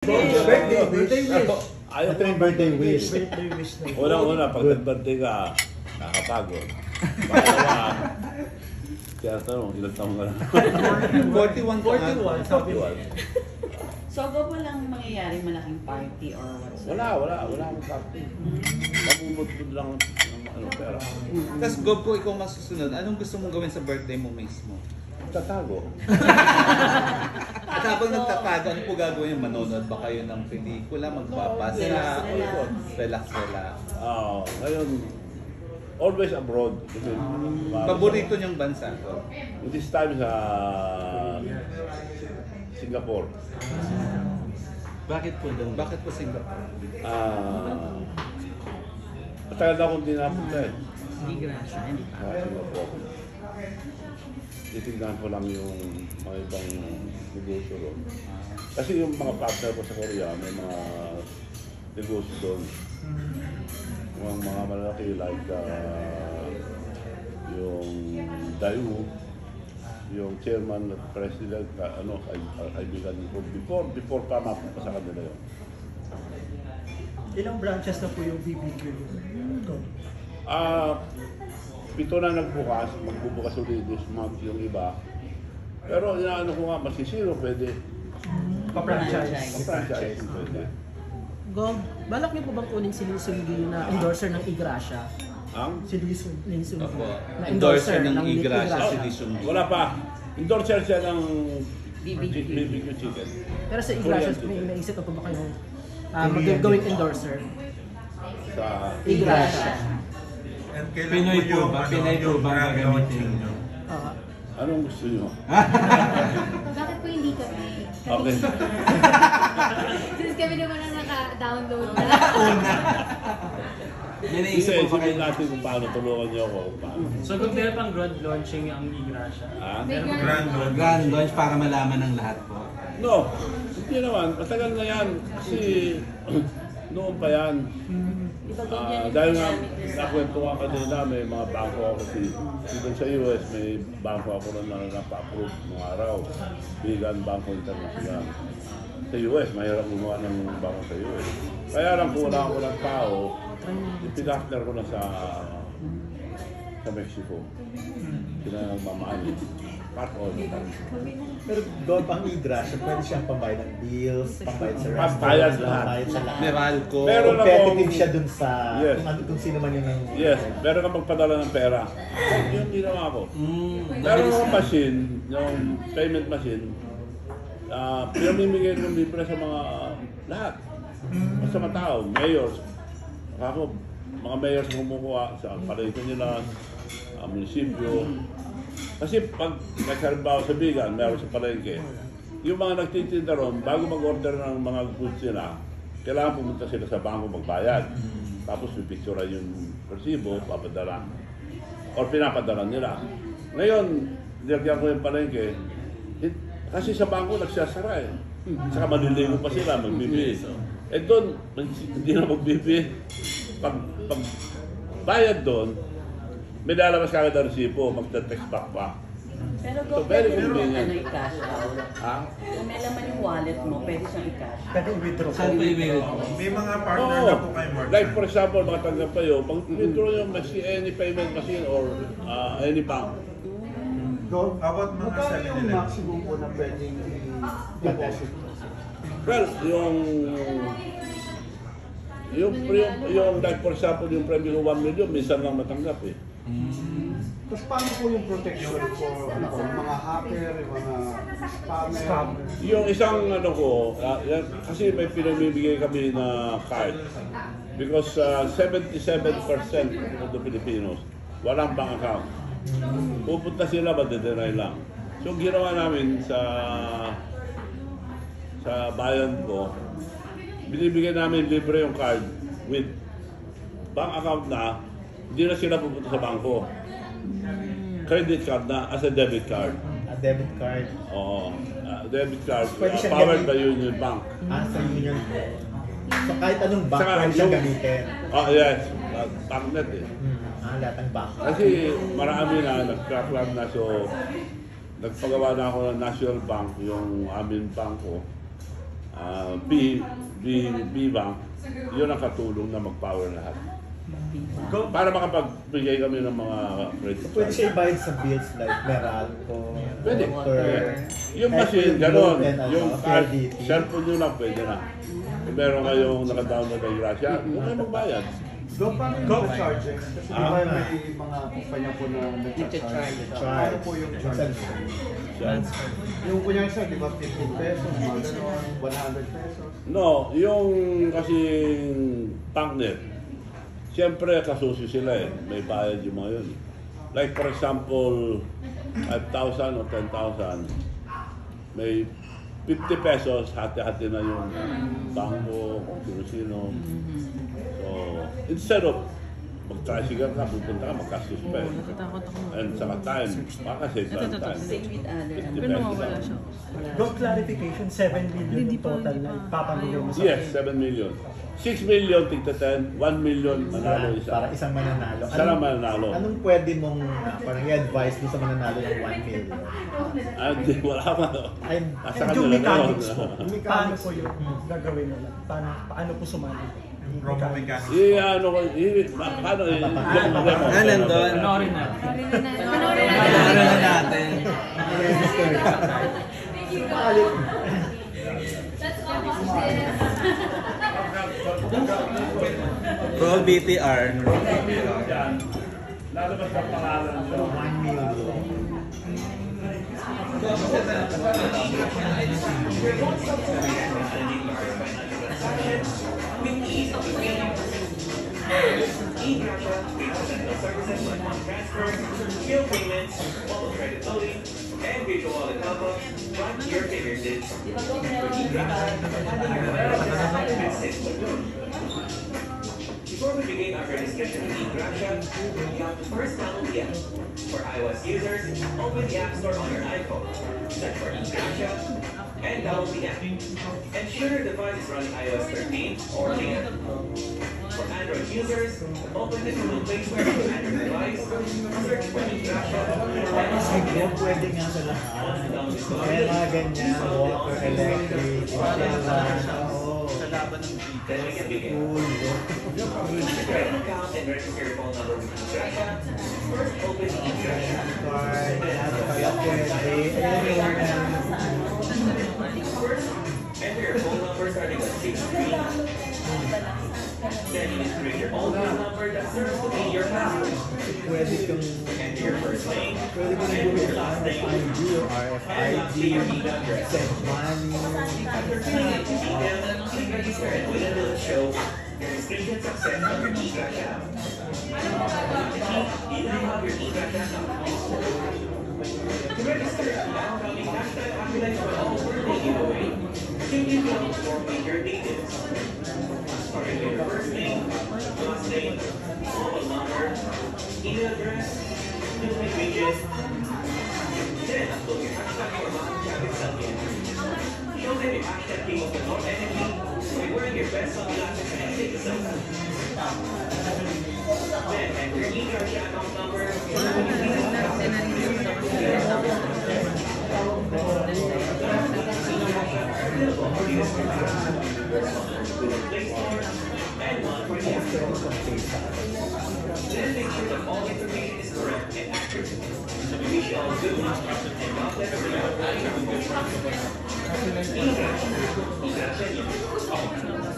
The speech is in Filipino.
Birthday wish. Ayaw Ito yung birthday wish. Birthday wish na yun. Unang-una, pag nag-birthday ka, nakapagod. Pangalawa, kaya tanong, ilang taong ka na? 41. Sabi mo. So, ba walang mangyayaring malaking party or whatsoever? Wala akong party. Mamumutod lang ng pera. Tapos Gob, ko ikaw masusunod, anong gusto mong gawin sa birthday mo mismo? Tatago. At habang nagtatago, ano po gagawin? Manonood ba kayo ng pelikula? Magbabasa? Relax. Ngayon, always abroad. Paborito niyong bansa ko? This time sa Singapore. Bakit po doon? Bakit po Singapore? Matagal na akong dinapunta eh. Hindi grasya, hindi pa. Singapore. Titignan ko lang yung mga ibang negosyo doon. Kasi yung mga partner ko sa Korea, may mga negosyo doon. Yung mga malaki like yung Daewoo, yung chairman at president, kaibigan ko before pa mapunta sa kanila yun. Ilang branches na po yung BBQ? 7 na nagbukas, magbubukas ulit this month yung iba. Pero inaano ko nga, masisiro pwede. Pa-franchise. Franchise pwede. Gob, balak niyo po bang kunin si Lee Seung-gi na endorser ng Igrasya? Ang? Si Lee Seung-gi Opo. na Endorser ng Igrasya si Lisung. Wala pa. Endorser siya ng BBQ. BBQ chicken. Pero sa Igrasya, may naisip na po ba kayong magagawing endorser? Sa Igrasya. And Pinoy po ba? Pinoy po ba gagamitin nyo? anong gusto nyo? Bakit po hindi kami? Okay. Since kami naman ang naka-download na. May naisip po ba kayo natin kung paano tulungan nyo ako kung paano. So kung meron pang grand launching ang Igrasya? Grand launch para malaman ng lahat po. No, hindi naman. Matagal na yan. Kasi noon pa yan. Dahil nga, nakwento ka kanina, may mga bangko ako even sa US, may bangko ako na napa-approve ng araw. Bigan Bangko International. Sa US, mahirap gumawa ng bangko sa US. Kaya lang kung wala ako ng tao, ipinakner ko na sa Mexico. Sila ang mamahali. Part of it. Pero doon pang Igrasya, pwede siyang pambayad ng bills, pambayad sa Pambayad restaurant, lahat. pambayad sa lahat. Meralco. Meron Competitive siya dun sa Yes. kung sino man yung Yes, meron ka magpadala ng pera. Yun ginawa ko. Pero yung machine, yung payment machine, pinamimigay ng libre sa mga lahat. Basta mga tao, mayors. Ako, mga mayors kumukuha sa palengke nila, munisipyo. Kasi pag nagkarimbawa sa Bigan, meron sa palengke, yung mga nagtitinda ron, bago mag-order ng mga goods nila, kailangan pumunta sila sa bangko magbayad. Tapos pipicturean yung resibo, papadala. O pinapadala nila. Ngayon, nilagyan ko yung palengke, kasi sa bangko nagsasara eh. Saka maliligo pa sila, magbibili. Eh doon, hindi na magbibili. Pag bayad doon, may lalabas ka agad ang resibo, magta-text back pa. Pero So, go, very pwede mo convenient. i-cash out. Ha? Kung may laman yung wallet mo, pwede siyang i-cash out. Pwede i-withdraw. Saan po i-withdraw? May mga partner Oo. na po kayo, Mark. Like for example, makatanggap kayo, pag withdraw nyo any payment machine or any bank. About mga Magkano yung 7-Eleven. maximum po na pwedeng i-deposit? Well, yung like for example, yung premium 1 million, minsan lang matanggap eh. Tapos paano po yung protection for mga hacker, yung mga scammer? Yung isang ano ko, kasi may pinamimigay kami na card. Because 77% of the Filipinos, walang bank account. Pupunta sila, madedenay lang. So ginawa namin sa bayan ko, binibigyan namin libre yung card with bank account na, hindi na sila pupunta sa bangko. Credit card na as a debit card. A debit card. Oo. Debit card, Pwede siyang powered by gamitin. Union Bank. Sa Union. So kahit anong bank, Saka pwede siyang yung- gamitin. Yes. Banknet eh. Lahat ng bank. Kasi marami na, nag-crackdown na. So, nagpagawa na ako ng National Bank, yung aming bangko. B-Bank, yun ang katulong na mag-power lahat. Para makapagbigay kami ng mga credit Pwede cards. siya ibayad sa bills like Meralco, Pwede. water, Yung machine, gano'n. and Yung PLDT. cellphone nyo lang, pwede na. Kung meron kayong naka-download ng Gracia, huwag kayo magbayad. Go, paano yung charging? Kasi di ba may mga kumpanya po na nag-charge. Paano po yung charging? Yan. Yung kunyari sir, di ba 15 pesos, mga gano'n, 100 pesos? No, yung kasing Pangnet, siyempre kasusi sila eh. May bayad yung mga yun. Like for example, 5,000 o 10,000, may 50 pesos, hati-hati na yung bangko, kung sino-sino. So, instead of mag-tricycle ka, pupunta ka, magkastos pa eh. Natatakot ako. And saka time, makasave lang time. Same with other. 50 Pero pesos nawawala lang. siya. Go clarification, 7 million Hindi yung pa, total hindi na pa. ipapamigay mo sa Yes, 7 million. 6 million, tigta 10, 1 million, manalo isa. Para isang mananalo. Isa lang mananalo. Anong pwede mong parang i-advise mo sa mananalo ng 1 million? Hindi, wala ka. Ay, Nasa And yung kanila mechanics na po, yun. paano po yung gagawin nila? Paano po sumali? Mechanics. Ano ko, paano eh? nandun? Panoorin na. Panoorin na Ano na natin? Let's all watch this. Roll BTR. Lalabas ang pangalan nyo. 1 million. Bill payments, mobile credit loading, and virtual wallet help right to your fingertips. Before we begin our discussion with eGracia, you have to first download the app. For iOS users, open the App Store on your iPhone, search for eGracia, and download the app. Ensure your device is running iOS 13 or later. For Android users, open the Google Play Store on your Android device, search for eGracia, Siguro pwede nga sa lahat. Kaya mga ganyan, water, electric, insurance, Sa laban ng then we can begin. Create an account and register your phone number with eGracia. First, open eGracia. card, pwede, ayun First, enter your phone number starting with 63. Then you create your own phone number that serves to be your password. pwede kang Enter your first name, pwede kang enter gawin your sa last name, RFID or and lastly your RFID, email address. send money, After filling in your details, click register and wait until it shows registration success on your eGracia app. You now have your eGracia account. To register, downloading hashtag Happylife for all birthday giveaway, simply fill out the form with your details. Starting with your first name, last name, mobile number, email address, newspaper pages, then upload your hashtag for Happy Selfie. Show them your hashtag King of the North Energy by wearing your best sunglasses and take a selfie. Then enter your eGracia account number. Play Store and one for the App Store. Then make sure that all information is correct and accurate. So we wish you all good luck and God bless you. eGracia. eGracia.